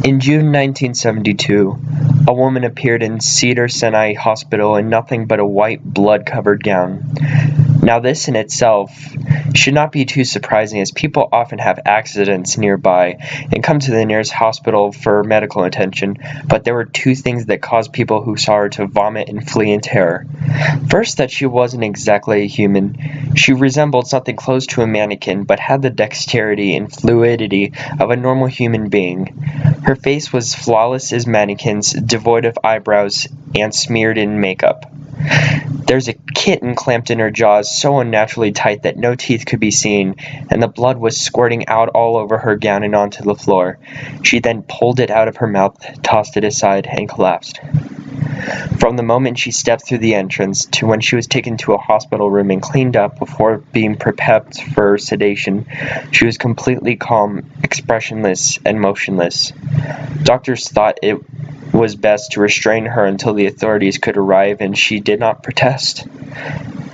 In June 1972, a woman appeared in Cedars-Sinai Hospital in nothing but a white, blood-covered gown. Now this in itself should not be too surprising, as people often have accidents nearby and come to the nearest hospital for medical attention, but there were two things that caused people who saw her to vomit and flee in terror. First, that she wasn't exactly a human. She resembled something close to a mannequin, but had the dexterity and fluidity of a normal human being. Her face was flawless as mannequins, devoid of eyebrows, and smeared in makeup. There's a kitten clamped in her jaws so unnaturally tight that no teeth could be seen, and the blood was squirting out all over her gown and onto the floor. She then pulled it out of her mouth, tossed it aside, and collapsed. From the moment she stepped through the entrance to when she was taken to a hospital room and cleaned up before being prepped for sedation, she was completely calm, expressionless, and motionless. Doctors thought it was best to restrain her until the authorities could arrive, and she did not protest.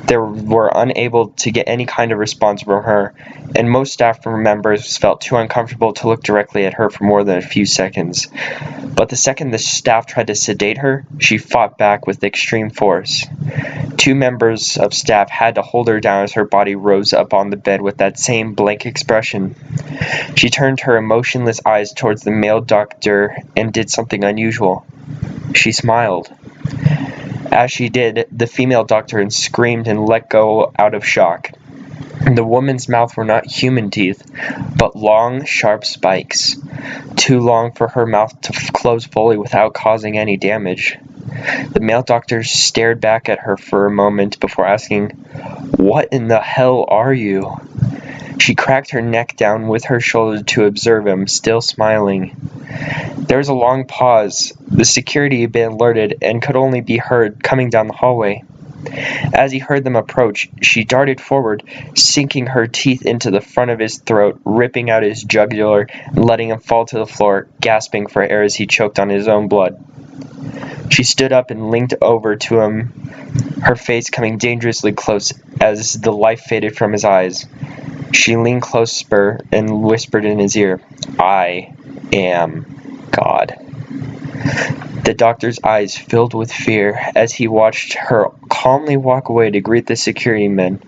They were unable to get any kind of response from her, and most staff members felt too uncomfortable to look directly at her for more than a few seconds. But the second the staff tried to sedate her, she fought back with extreme force. Two members of staff had to hold her down as her body rose up on the bed with that same blank expression. She turned her emotionless eyes towards the male doctor and did something unusual. She smiled. As she did, the female doctor screamed and let go out of shock. The woman's mouth were not human teeth, but long, sharp spikes, too long for her mouth to close fully without causing any damage. The male doctor stared back at her for a moment before asking, "What in the hell are you?" She cracked her neck down with her shoulder to observe him, still smiling. There was a long pause. The security had been alerted and could only be heard coming down the hallway. As he heard them approach, she darted forward, sinking her teeth into the front of his throat, ripping out his jugular and letting him fall to the floor, gasping for air as he choked on his own blood. She stood up and leaned over to him, her face coming dangerously close as the life faded from his eyes. She leaned closer and whispered in his ear, "I am God." The doctor's eyes filled with fear as he watched her calmly walk away to greet the security men.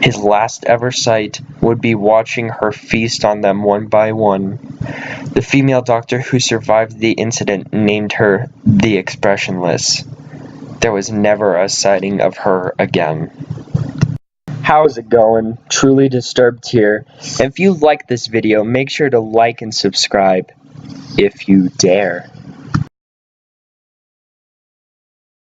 His last ever sight would be watching her feast on them one by one. The female doctor who survived the incident named her the Expressionless. There was never a sighting of her again. How's it going? Truly Disturbed here. If you like this video, make sure to like and subscribe, if you dare.